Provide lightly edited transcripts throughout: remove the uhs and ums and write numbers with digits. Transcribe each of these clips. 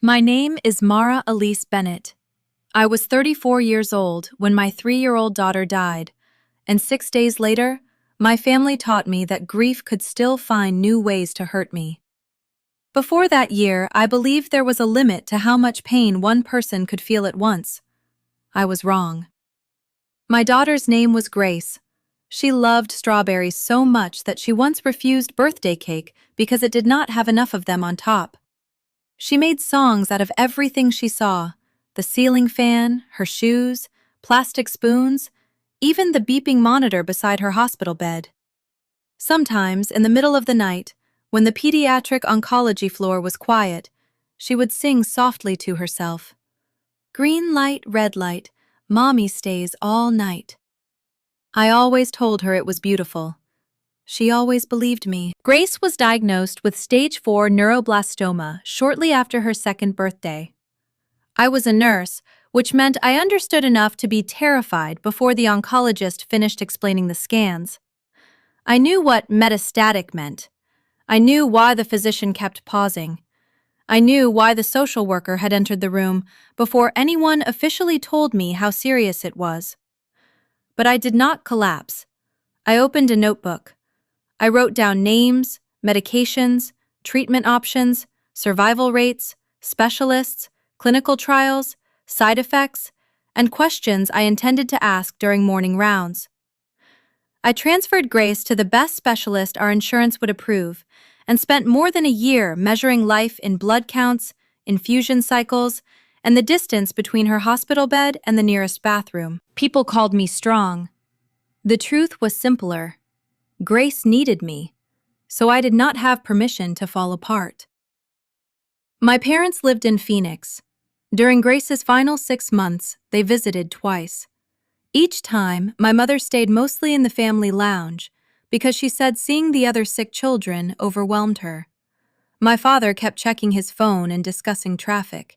My name is Mara Elise Bennett. I was 34 years old when my 3-year-old daughter died, and 6 days later, my family taught me that grief could still find new ways to hurt me. Before that year, I believed there was a limit to how much pain one person could feel at once. I was wrong. My daughter's name was Grace. She loved strawberries so much that she once refused birthday cake because it did not have enough of them on top. She made songs out of everything she saw: the ceiling fan, her shoes, plastic spoons, even the beeping monitor beside her hospital bed. Sometimes, in the middle of the night, when the pediatric oncology floor was quiet, she would sing softly to herself. Green light, red light, Mommy stays all night. I always told her it was beautiful. She always believed me. Grace was diagnosed with stage 4 neuroblastoma shortly after her 2nd birthday. I was a nurse, which meant I understood enough to be terrified before the oncologist finished explaining the scans. I knew what metastatic meant. I knew why the physician kept pausing. I knew why the social worker had entered the room before anyone officially told me how serious it was. But I did not collapse. I opened a notebook. I wrote down names, medications, treatment options, survival rates, specialists, clinical trials, side effects, and questions I intended to ask during morning rounds. I transferred Grace to the best specialist our insurance would approve and spent more than a year measuring life in blood counts, infusion cycles, and the distance between her hospital bed and the nearest bathroom. People called me strong. The truth was simpler. Grace needed me, so I did not have permission to fall apart. My parents lived in Phoenix. During Grace's final 6 months, they visited twice. Each time, my mother stayed mostly in the family lounge because she said seeing the other sick children overwhelmed her. My father kept checking his phone and discussing traffic.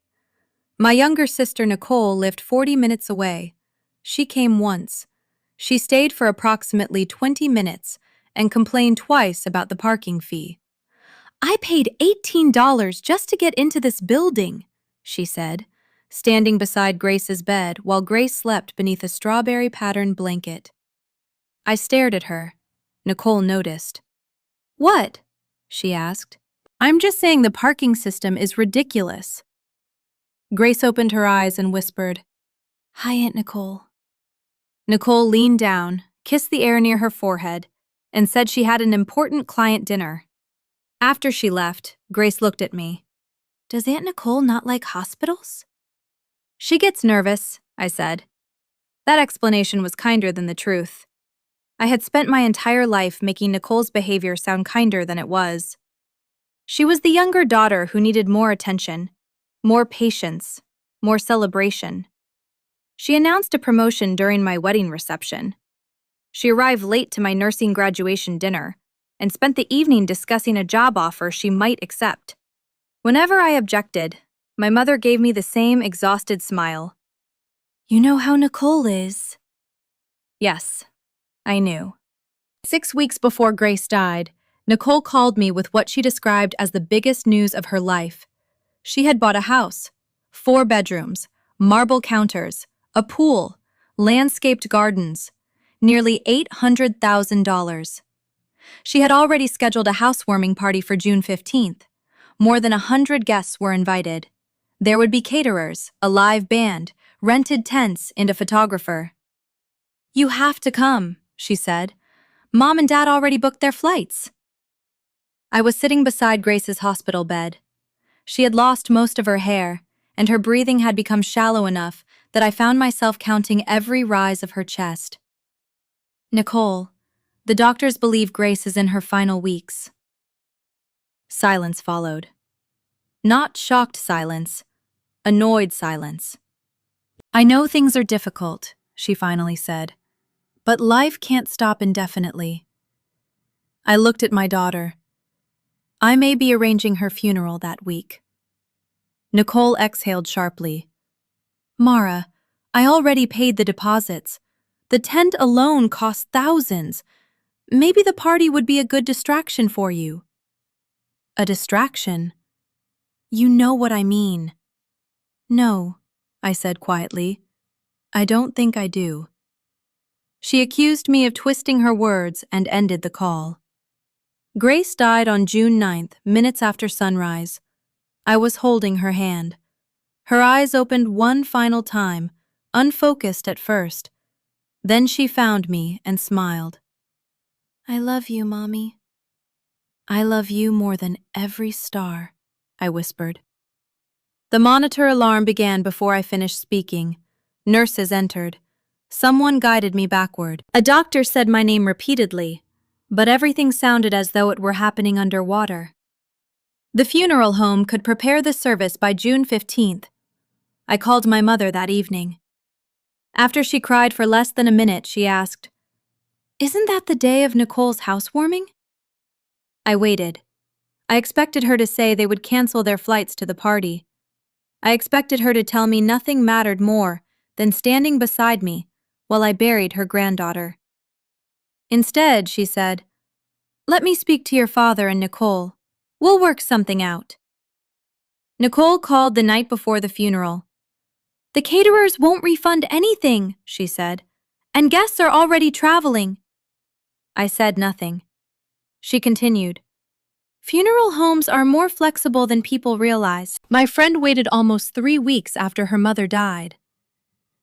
My younger sister Nicole lived 40 minutes away. She came once. She stayed for approximately 20 minutes and complained twice about the parking fee. "I paid $18 just to get into this building," she said, standing beside Grace's bed while Grace slept beneath a strawberry-patterned blanket. I stared at her. Nicole noticed. "What?" she asked. "I'm just saying the parking system is ridiculous." Grace opened her eyes and whispered, "Hi, Aunt Nicole." Nicole leaned down, kissed the air near her forehead, and said she had an important client dinner. After she left, Grace looked at me. "Does Aunt Nicole not like hospitals?" "She gets nervous," I said. That explanation was kinder than the truth. I had spent my entire life making Nicole's behavior sound kinder than it was. She was the younger daughter who needed more attention, more patience, more celebration. She announced a promotion during my wedding reception. She arrived late to my nursing graduation dinner and spent the evening discussing a job offer she might accept. Whenever I objected, my mother gave me the same exhausted smile. "You know how Nicole is." Yes, I knew. 6 weeks before Grace died, Nicole called me with what she described as the biggest news of her life. She had bought a house, 4 bedrooms, marble counters, a pool, landscaped gardens, nearly $800,000. She had already scheduled a housewarming party for June 15th. More than 100 guests were invited. There would be caterers, a live band, rented tents, and a photographer. "You have to come," she said. "Mom and Dad already booked their flights." I was sitting beside Grace's hospital bed. She had lost most of her hair, and her breathing had become shallow enough that I found myself counting every rise of her chest. "Nicole, the doctors believe Grace is in her final weeks." Silence followed. Not shocked silence, annoyed silence. "I know things are difficult," she finally said, "but life can't stop indefinitely." I looked at my daughter. I may be arranging her funeral that week. Nicole exhaled sharply. "Mara, I already paid the deposits. The tent alone cost thousands. Maybe the party would be a good distraction for you." "A distraction?" You know what I mean. No, I said quietly. I don't think I do. She accused me of twisting her words and ended the call. Grace died on June 9th, minutes after sunrise. I was holding her hand. Her eyes opened one final time, unfocused at first. Then she found me and smiled. I love you, Mommy. I love you more than every star, I whispered. The monitor alarm began before I finished speaking. Nurses entered. Someone guided me backward. A doctor said my name repeatedly, but everything sounded as though it were happening underwater. The funeral home could prepare the service by June 15th. I called my mother that evening. After she cried for less than a minute, she asked, "Isn't that the day of Nicole's housewarming?" I waited. I expected her to say they would cancel their flights to the party. I expected her to tell me nothing mattered more than standing beside me while I buried her granddaughter. Instead, she said, "Let me speak to your father and Nicole. We'll work something out." Nicole called the night before the funeral. "The caterers won't refund anything," she said, "and guests are already traveling." I said nothing. She continued, "Funeral homes are more flexible than people realize." My friend waited almost 3 weeks after her mother died.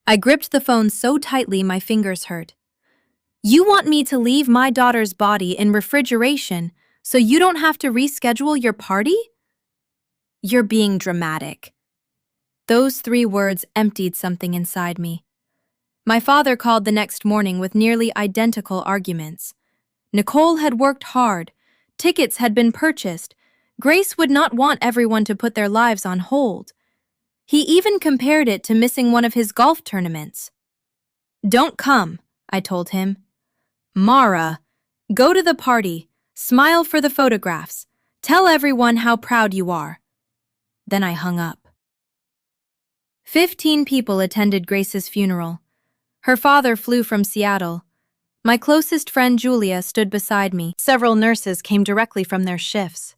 I gripped the phone so tightly my fingers hurt. "You want me to leave my daughter's body in refrigeration so you don't have to reschedule your party? You're being dramatic." Those 3 words emptied something inside me. My father called the next morning with nearly identical arguments. Nicole had worked hard. Tickets had been purchased. Grace would not want everyone to put their lives on hold. He even compared it to missing one of his golf tournaments. "Don't come," I told him. "Mara, go to the party, smile for the photographs, tell everyone how proud you are." Then I hung up. 15 people attended Grace's funeral. Her father flew from Seattle. My closest friend Julia stood beside me. Several nurses came directly from their shifts.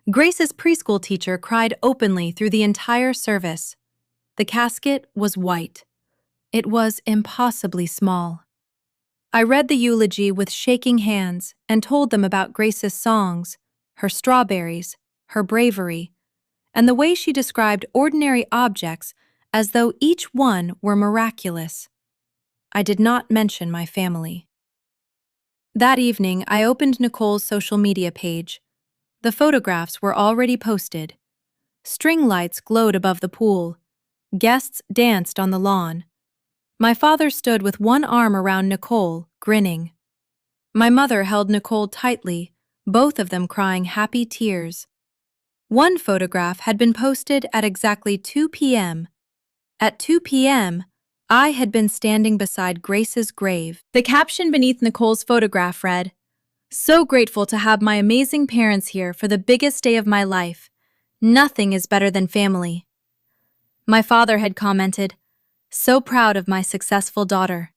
Grace's preschool teacher cried openly through the entire service. The casket was white. It was impossibly small. I read the eulogy with shaking hands and told them about Grace's songs, her strawberries, her bravery, and the way she described ordinary objects as though each one were miraculous. I did not mention my family. That evening, I opened Nicole's social media page. The photographs were already posted. String lights glowed above the pool. Guests danced on the lawn. My father stood with one arm around Nicole, grinning. My mother held Nicole tightly, both of them crying happy tears. One photograph had been posted at exactly 2 p.m. At 2 p.m., I had been standing beside Grace's grave. The caption beneath Nicole's photograph read, "So grateful to have my amazing parents here for the biggest day of my life. Nothing is better than family." My father had commented, "So proud of my successful daughter."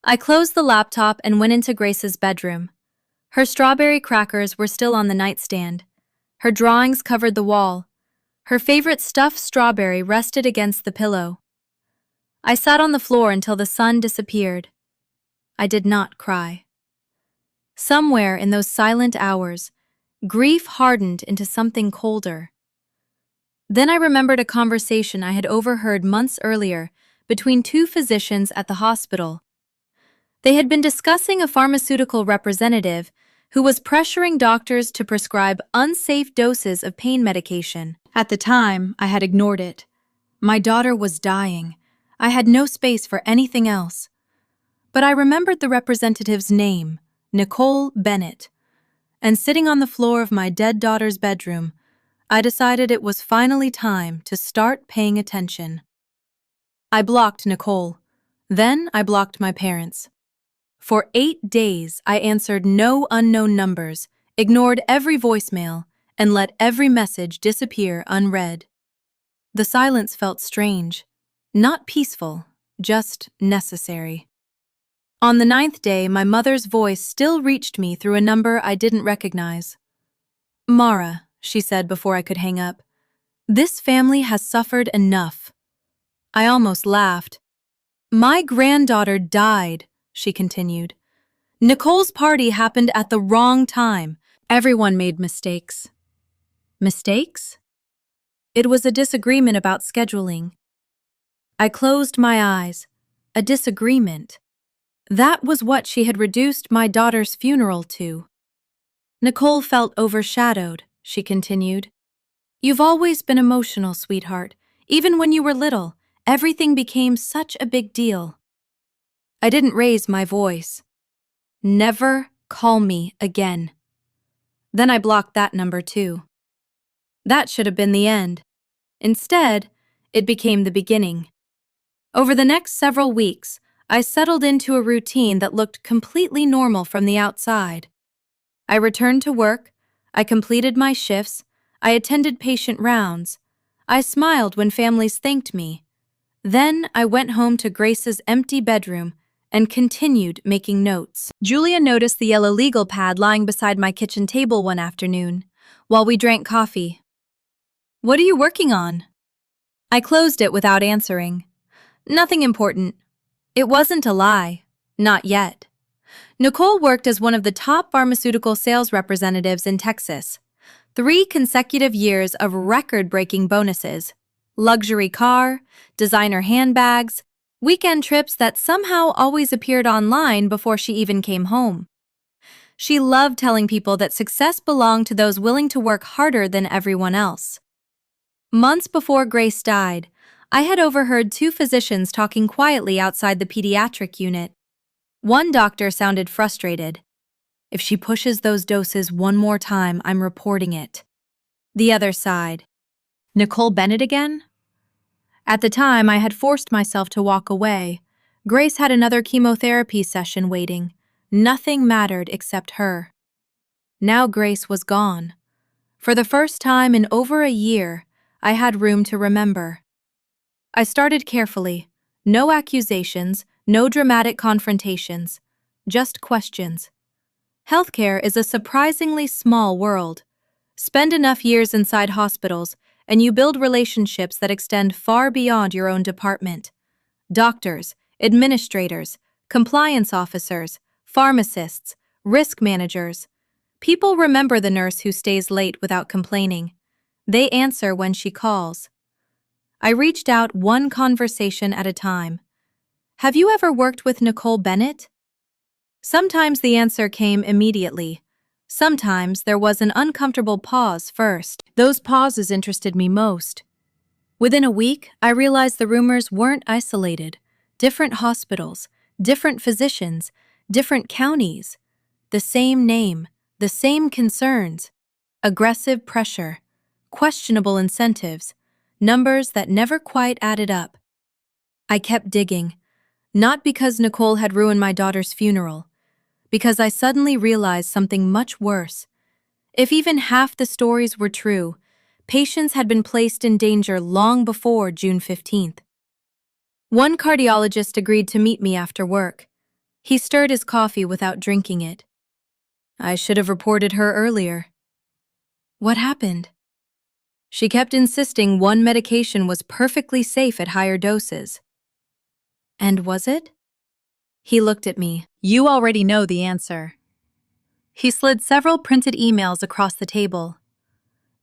I closed the laptop and went into Grace's bedroom. Her strawberry crackers were still on the nightstand. Her drawings covered the wall. Her favorite stuffed strawberry rested against the pillow. I sat on the floor until the sun disappeared. I did not cry. Somewhere in those silent hours, grief hardened into something colder. Then I remembered a conversation I had overheard months earlier between 2 physicians at the hospital. They had been discussing a pharmaceutical representative who was pressuring doctors to prescribe unsafe doses of pain medication. At the time, I had ignored it. My daughter was dying. I had no space for anything else. But I remembered the representative's name, Nicole Bennett, and sitting on the floor of my dead daughter's bedroom, I decided it was finally time to start paying attention. I blocked Nicole. Then I blocked my parents. For 8 days, I answered no unknown numbers, ignored every voicemail, and let every message disappear unread. The silence felt strange, not peaceful, just necessary. On the 9th day, my mother's voice still reached me through a number I didn't recognize. "Mara," she said before I could hang up, This family has suffered enough. I almost laughed. My granddaughter died, she continued. Nicole's party happened at the wrong time. Everyone made mistakes. Mistakes? It was a disagreement about scheduling. I closed my eyes. A disagreement. That was what she had reduced my daughter's funeral to. Nicole felt overshadowed, she continued. You've always been emotional, sweetheart. Even when you were little, everything became such a big deal. I didn't raise my voice. Never call me again. Then I blocked that number too. That should have been the end. Instead, it became the beginning. Over the next several weeks, I settled into a routine that looked completely normal from the outside. I returned to work, I completed my shifts, I attended patient rounds, I smiled when families thanked me. Then I went home to Grace's empty bedroom and continued making notes. Julia noticed the yellow legal pad lying beside my kitchen table one afternoon, while we drank coffee. What are you working on? I closed it without answering. Nothing important. It wasn't a lie. Not yet. Nicole worked as one of the top pharmaceutical sales representatives in Texas. 3 consecutive years of record-breaking bonuses. Luxury car, designer handbags, weekend trips that somehow always appeared online before she even came home. She loved telling people that success belonged to those willing to work harder than everyone else. Months before Grace died, I had overheard 2 physicians talking quietly outside the pediatric unit. One doctor sounded frustrated. If she pushes those doses one more time, I'm reporting it. The other sighed. Nicole Bennett again? At the time, I had forced myself to walk away. Grace had another chemotherapy session waiting. Nothing mattered except her. Now Grace was gone. For the first time in over a year, I had room to remember. I started carefully. No accusations, no dramatic confrontations. Just questions. Healthcare is a surprisingly small world. Spend enough years inside hospitals, and you build relationships that extend far beyond your own department. Doctors, administrators, compliance officers, pharmacists, risk managers. People remember the nurse who stays late without complaining. They answer when she calls. I reached out one conversation at a time. Have you ever worked with Nicole Bennett? Sometimes the answer came immediately. Sometimes there was an uncomfortable pause first. Those pauses interested me most. Within a week, I realized the rumors weren't isolated. Different hospitals, different physicians, different counties. The same name, the same concerns. Aggressive pressure, questionable incentives, numbers that never quite added up. I kept digging, not because Nicole had ruined my daughter's funeral, because I suddenly realized something much worse. If even half the stories were true, patients had been placed in danger long before June 15th. One cardiologist agreed to meet me after work. He stirred his coffee without drinking it. I should have reported her earlier. What happened? She kept insisting one medication was perfectly safe at higher doses. And was it? He looked at me. You already know the answer. He slid several printed emails across the table.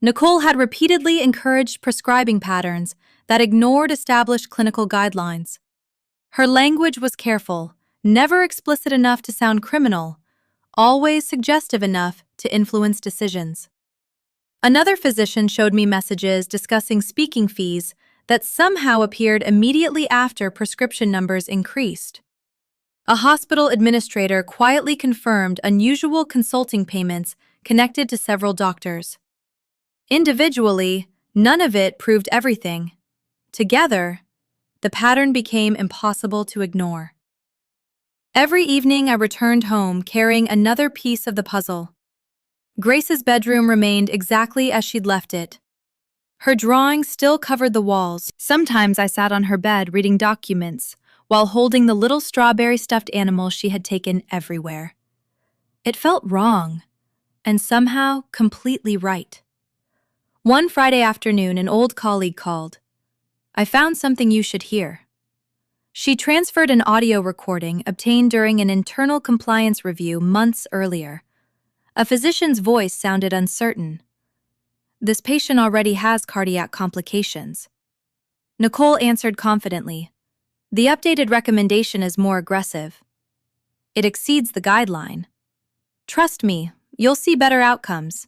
Nicole had repeatedly encouraged prescribing patterns that ignored established clinical guidelines. Her language was careful, never explicit enough to sound criminal, always suggestive enough to influence decisions. Another physician showed me messages discussing speaking fees that somehow appeared immediately after prescription numbers increased. A hospital administrator quietly confirmed unusual consulting payments connected to several doctors. Individually, none of it proved everything. Together, the pattern became impossible to ignore. Every evening I returned home carrying another piece of the puzzle. Grace's bedroom remained exactly as she'd left it. Her drawings still covered the walls. Sometimes I sat on her bed reading documents while holding the little strawberry stuffed animal she had taken everywhere. It felt wrong, and somehow completely right. One Friday afternoon, an old colleague called. I found something you should hear. She transferred an audio recording obtained during an internal compliance review months earlier. A physician's voice sounded uncertain. This patient already has cardiac complications. Nicole answered confidently. The updated recommendation is more aggressive. It exceeds the guideline. Trust me, you'll see better outcomes.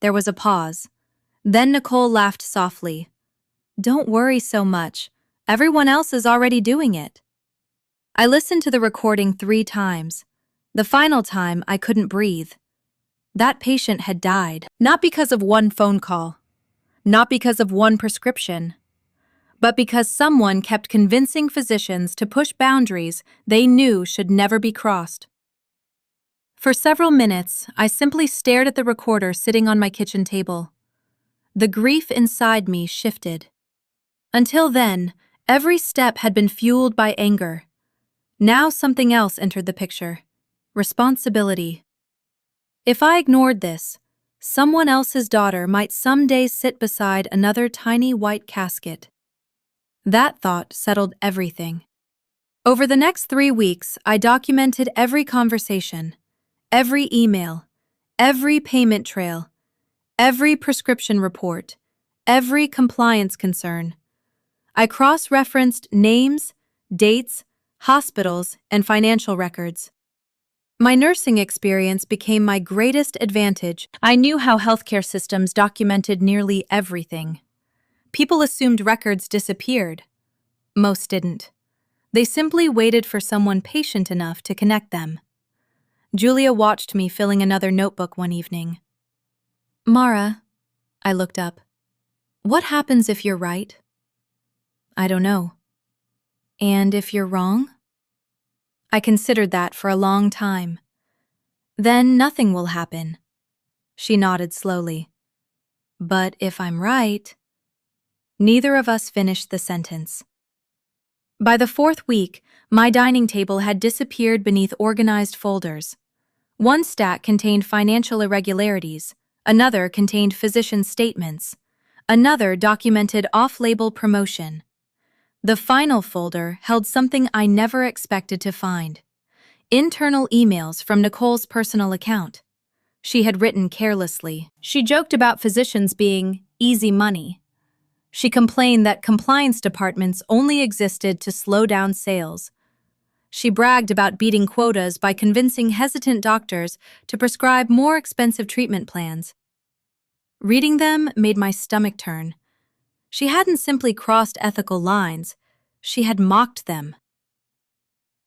There was a pause. Then Nicole laughed softly. Don't worry so much. Everyone else is already doing it. I listened to the recording 3 times. The final time, I couldn't breathe. That patient had died, not because of one phone call, not because of one prescription, but because someone kept convincing physicians to push boundaries they knew should never be crossed. For several minutes, I simply stared at the recorder sitting on my kitchen table. The grief inside me shifted. Until then, every step had been fueled by anger. Now something else entered the picture: responsibility. If I ignored this, someone else's daughter might someday sit beside another tiny white casket. That thought settled everything. Over the next 3 weeks, I documented every conversation, every email, every payment trail, every prescription report, every compliance concern. I cross-referenced names, dates, hospitals, and financial records. My nursing experience became my greatest advantage. I knew how healthcare systems documented nearly everything. People assumed records disappeared. Most didn't. They simply waited for someone patient enough to connect them. Julia watched me filling another notebook one evening. Mara, I looked up. What happens if you're right? I don't know. And if you're wrong? I considered that for a long time. Then nothing will happen. She nodded slowly. But if I'm right... Neither of us finished the sentence. By the 4th week, my dining table had disappeared beneath organized folders. One stack contained financial irregularities, another contained physician statements, another documented off-label promotion. The final folder held something I never expected to find: internal emails from Nicole's personal account. She had written carelessly. She joked about physicians being easy money. She complained that compliance departments only existed to slow down sales. She bragged about beating quotas by convincing hesitant doctors to prescribe more expensive treatment plans. Reading them made my stomach turn. She hadn't simply crossed ethical lines, she had mocked them.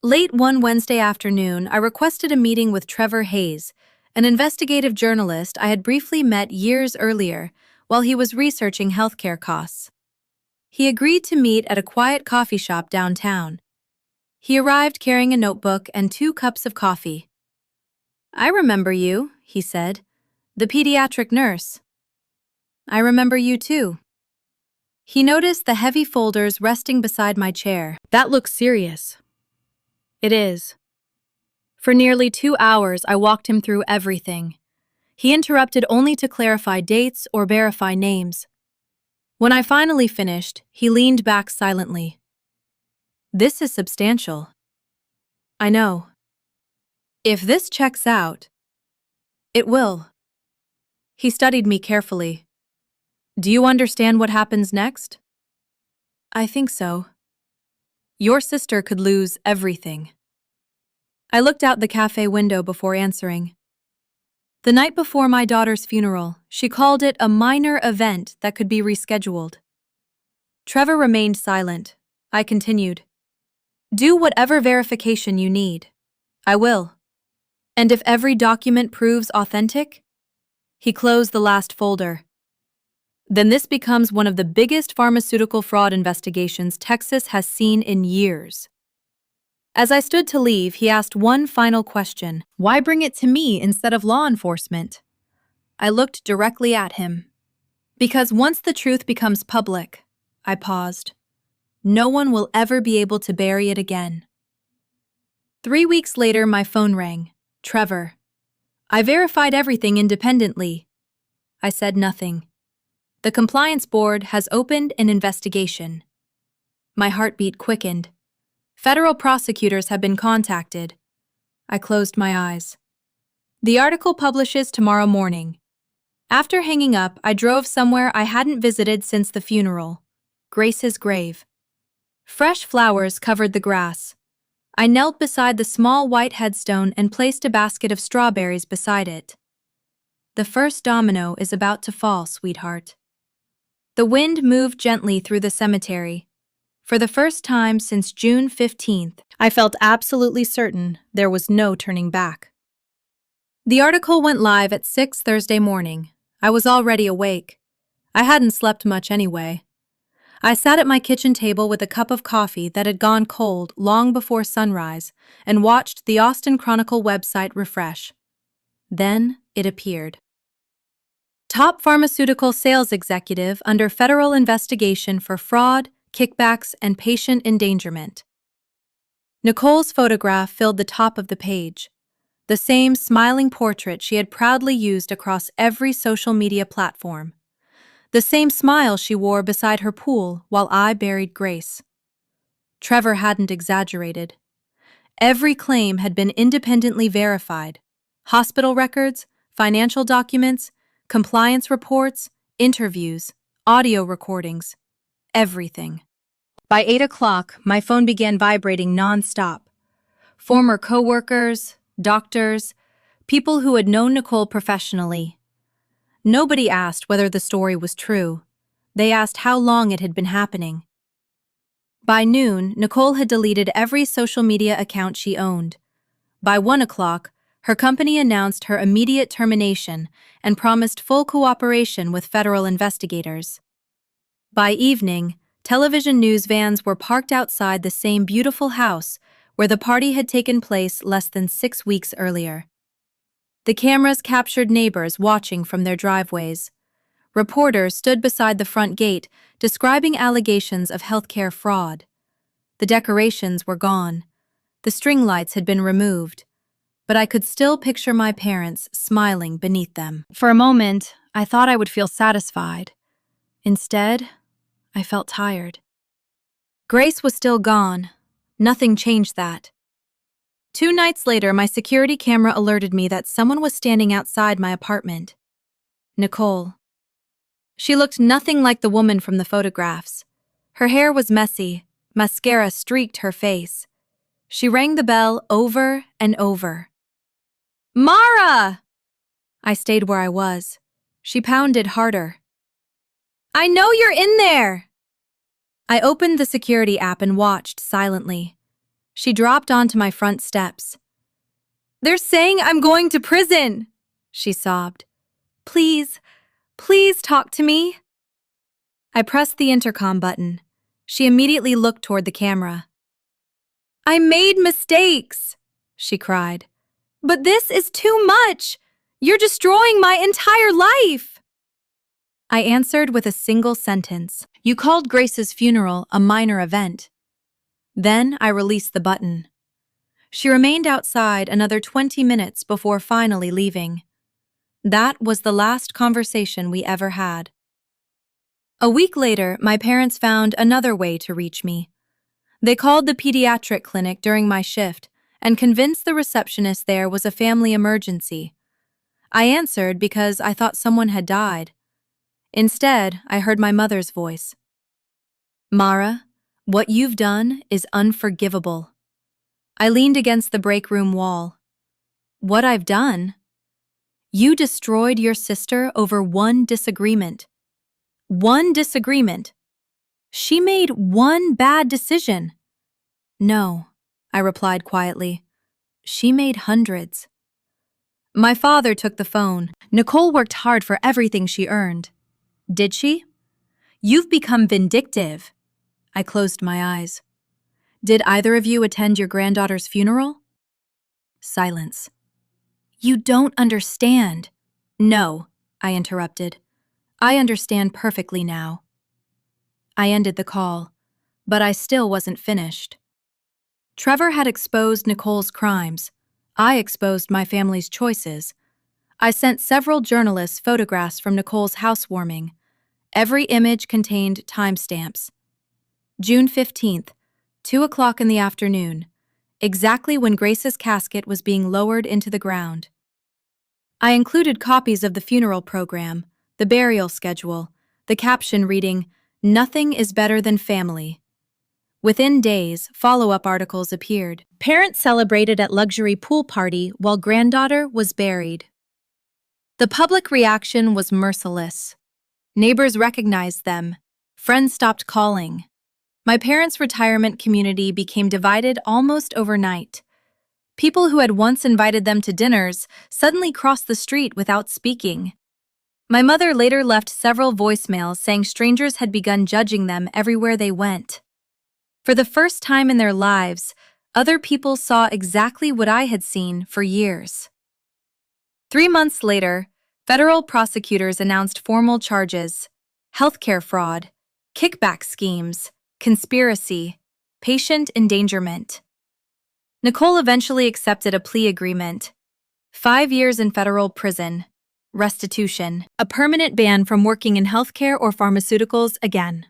Late one Wednesday afternoon, I requested a meeting with Trevor Hayes, an investigative journalist I had briefly met years earlier while he was researching healthcare costs. He agreed to meet at a quiet coffee shop downtown. He arrived carrying a notebook and 2 cups of coffee. I remember you, he said, the pediatric nurse. I remember you too. He noticed the heavy folders resting beside my chair. That looks serious. It is. For nearly 2 hours, I walked him through everything. He interrupted only to clarify dates or verify names. When I finally finished, he leaned back silently. This is substantial. I know. If this checks out, it will. He studied me carefully. Do you understand what happens next? I think so. Your sister could lose everything. I looked out the cafe window before answering. The night before my daughter's funeral, she called it a minor event that could be rescheduled. Trevor remained silent. I continued. Do whatever verification you need. I will. And if every document proves authentic? He closed the last folder. Then this becomes one of the biggest pharmaceutical fraud investigations Texas has seen in years. As I stood to leave, he asked one final question. Why bring it to me instead of law enforcement? I looked directly at him. Because once the truth becomes public, I paused. No one will ever be able to bury it again. 3 weeks later, my phone rang. Trevor. I verified everything independently. I said nothing. The compliance board has opened an investigation. My heartbeat quickened. Federal prosecutors have been contacted. I closed my eyes. The article publishes tomorrow morning. After hanging up, I drove somewhere I hadn't visited since the funeral. Grace's grave. Fresh flowers covered the grass. I knelt beside the small white headstone and placed a basket of strawberries beside it. The first domino is about to fall, sweetheart. The wind moved gently through the cemetery. For the first time since June 15th, I felt absolutely certain there was no turning back. The article went live at 6 Thursday morning. I was already awake. I hadn't slept much anyway. I sat at my kitchen table with a cup of coffee that had gone cold long before sunrise and watched the Austin Chronicle website refresh. Then it appeared. Top pharmaceutical sales executive under federal investigation for fraud, kickbacks, and patient endangerment. Nicole's photograph filled the top of the page. The same smiling portrait she had proudly used across every social media platform. The same smile she wore beside her pool while I buried Grace. Trevor hadn't exaggerated. Every claim had been independently verified. Hospital records, financial documents, compliance reports, interviews, audio recordings, everything. By 8 o'clock, my phone began vibrating non-stop. Former coworkers, doctors, people who had known Nicole professionally. Nobody asked whether the story was true. They asked how long it had been happening. By noon, Nicole had deleted every social media account she owned. By 1 o'clock, her company announced her immediate termination and promised full cooperation with federal investigators. By evening, television news vans were parked outside the same beautiful house where the party had taken place less than 6 weeks earlier. The cameras captured neighbors watching from their driveways. Reporters stood beside the front gate, describing allegations of healthcare fraud. The decorations were gone. The string lights had been removed. But I could still picture my parents smiling beneath them. For a moment, I thought I would feel satisfied. Instead, I felt tired. Grace was still gone. Nothing changed that. 2 nights later, my security camera alerted me that someone was standing outside my apartment. Nicole. She looked nothing like the woman from the photographs. Her hair was messy, mascara streaked her face. She rang the bell over and over. Mara! I stayed where I was. She pounded harder. I know you're in there! I opened the security app and watched silently. She dropped onto my front steps. They're saying I'm going to prison, she sobbed. Please, please talk to me. I pressed the intercom button. She immediately looked toward the camera. I made mistakes, she cried. But this is too much. You're destroying my entire life. I answered with a single sentence. You called Grace's funeral a minor event. Then I released the button. She remained outside another 20 minutes before finally leaving. That was the last conversation we ever had. A week later, my parents found another way to reach me. They called the pediatric clinic during my shift and convinced the receptionist there was a family emergency. I answered because I thought someone had died. Instead, I heard my mother's voice. Mara, what you've done is unforgivable. I leaned against the break room wall. What I've done? You destroyed your sister over one disagreement. One disagreement. She made one bad decision. No, I replied quietly. She made hundreds. My father took the phone. Nicole worked hard for everything she earned. Did she? You've become vindictive. I closed my eyes. Did either of you attend your granddaughter's funeral? Silence. You don't understand. No, I interrupted. I understand perfectly now. I ended the call, but I still wasn't finished. Trevor had exposed Nicole's crimes. I exposed my family's choices. I sent several journalists photographs from Nicole's housewarming. Every image contained timestamps. June 15th, 2 o'clock in the afternoon, exactly when Grace's casket was being lowered into the ground. I included copies of the funeral program, the burial schedule, the caption reading, "Nothing is better than family." Within days, follow-up articles appeared. Parents celebrated at luxury pool party while granddaughter was buried. The public reaction was merciless. Neighbors recognized them. Friends stopped calling. My parents' retirement community became divided almost overnight. People who had once invited them to dinners suddenly crossed the street without speaking. My mother later left several voicemails saying strangers had begun judging them everywhere they went. For the first time in their lives, other people saw exactly what I had seen for years. 3 months later, federal prosecutors announced formal charges: healthcare fraud, kickback schemes, conspiracy, patient endangerment. Nicole eventually accepted a plea agreement: 5 years in federal prison, restitution, a permanent ban from working in healthcare or pharmaceuticals again.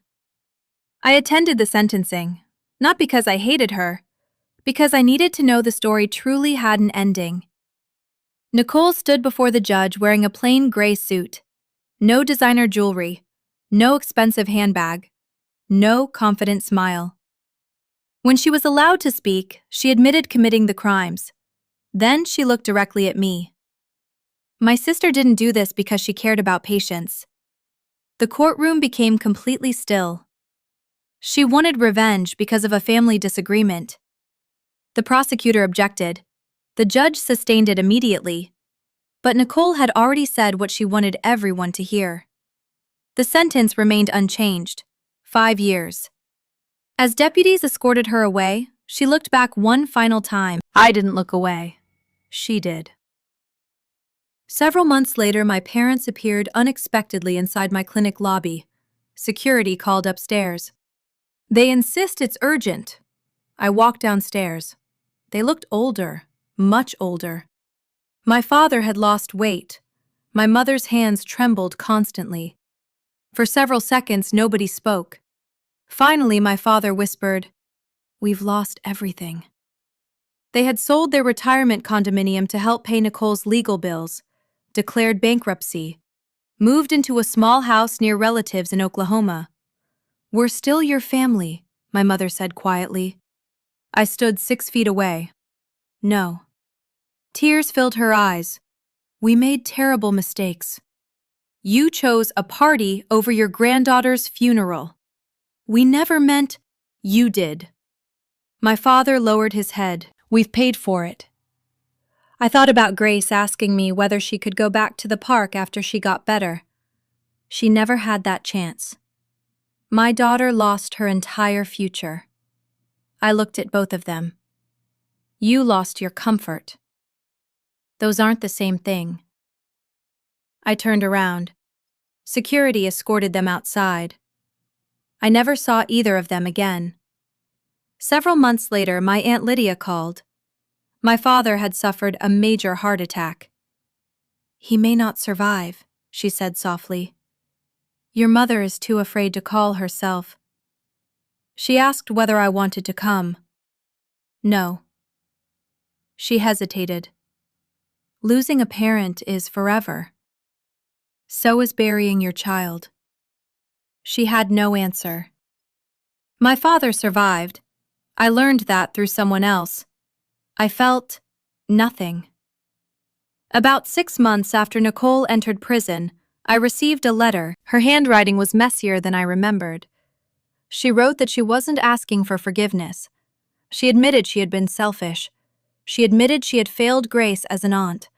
I attended the sentencing, not because I hated her, because I needed to know the story truly had an ending. Nicole stood before the judge wearing a plain gray suit. No designer jewelry, no expensive handbag, no confident smile. When she was allowed to speak, she admitted committing the crimes. Then she looked directly at me. My sister didn't do this because she cared about patients. The courtroom became completely still. She wanted revenge because of a family disagreement. The prosecutor objected. The judge sustained it immediately. But Nicole had already said what she wanted everyone to hear. The sentence remained unchanged: 5 years. As deputies escorted her away, she looked back one final time. I didn't look away. She did. Several months later, my parents appeared unexpectedly inside my clinic lobby. Security called upstairs. "They insist it's urgent." I walked downstairs. They looked older, much older. My father had lost weight. My mother's hands trembled constantly. For several seconds, nobody spoke. Finally, my father whispered, "We've lost everything." They had sold their retirement condominium to help pay Nicole's legal bills, declared bankruptcy, moved into a small house near relatives in Oklahoma. "We're still your family," my mother said quietly. I stood 6 feet away. No. Tears filled her eyes. "We made terrible mistakes. You chose a party over your granddaughter's funeral. We never meant—" "You did." My father lowered his head. "We've paid for it." I thought about Grace asking me whether she could go back to the park after she got better. She never had that chance. My daughter lost her entire future. I looked at both of them. You lost your comfort. Those aren't the same thing. I turned around. Security escorted them outside. I never saw either of them again. Several months later, my Aunt Lydia called. My father had suffered a major heart attack. "He may not survive," she said softly. "Your mother is too afraid to call herself." She asked whether I wanted to come. No. She hesitated. Losing a parent is forever. So is burying your child. She had no answer. My father survived. I learned that through someone else. I felt nothing. About 6 months after Nicole entered prison, I received a letter. Her handwriting was messier than I remembered. She wrote that she wasn't asking for forgiveness. She admitted she had been selfish. She admitted she had failed Grace as an aunt.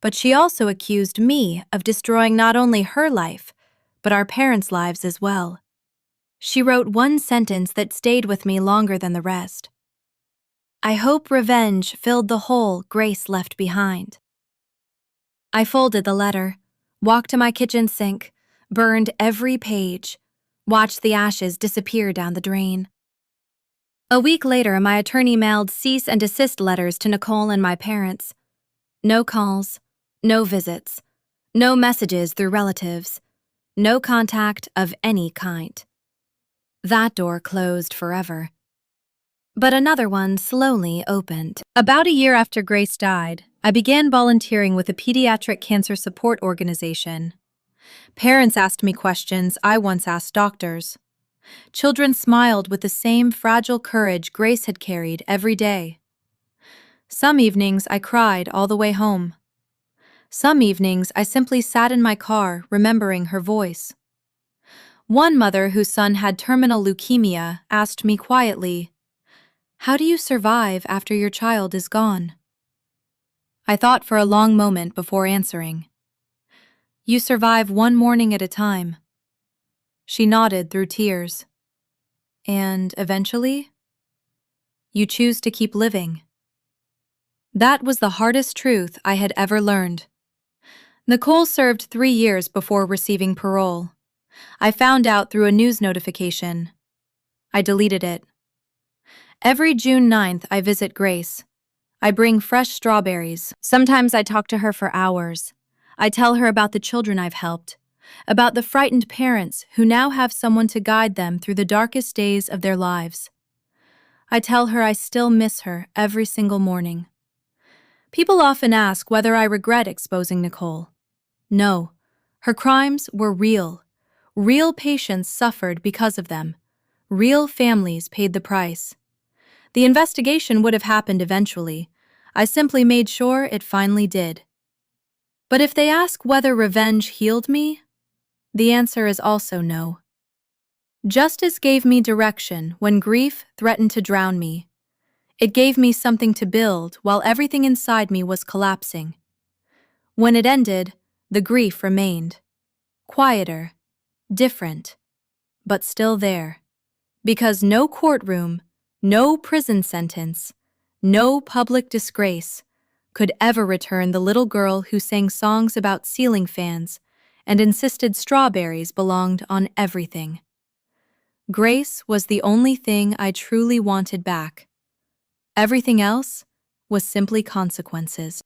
But she also accused me of destroying not only her life, but our parents' lives as well. She wrote one sentence that stayed with me longer than the rest. "I hope revenge filled the hole Grace left behind." I folded the letter, walked to my kitchen sink, burned every page, watched the ashes disappear down the drain. A week later, my attorney mailed cease and desist letters to Nicole and my parents. No calls, no visits, no messages through relatives, No contact of any kind. That door closed forever. But another one slowly opened. About a year after Grace died, I began volunteering with a pediatric cancer support organization. Parents asked me questions I once asked doctors. Children smiled with the same fragile courage Grace had carried every day. Some evenings I cried all the way home. Some evenings I simply sat in my car remembering her voice. One mother whose son had terminal leukemia asked me quietly, "How do you survive after your child is gone?" I thought for a long moment before answering. "You survive one morning at a time." She nodded through tears. "And eventually, you choose to keep living." That was the hardest truth I had ever learned. Nicole served 3 years before receiving parole. I found out through a news notification. I deleted it. Every June 9th, I visit Grace. I bring fresh strawberries. Sometimes I talk to her for hours. I tell her about the children I've helped, about the frightened parents who now have someone to guide them through the darkest days of their lives. I tell her I still miss her every single morning. People often ask whether I regret exposing Nicole. No, her crimes were real. Real patients suffered because of them. Real families paid the price. The investigation would have happened eventually. I simply made sure it finally did. But if they ask whether revenge healed me, the answer is also no. Justice gave me direction when grief threatened to drown me. It gave me something to build while everything inside me was collapsing. When it ended, the grief remained. Quieter, different, but still there. Because no courtroom, no prison sentence, no public disgrace could ever return the little girl who sang songs about ceiling fans and insisted strawberries belonged on everything. Grace was the only thing I truly wanted back. Everything else was simply consequences.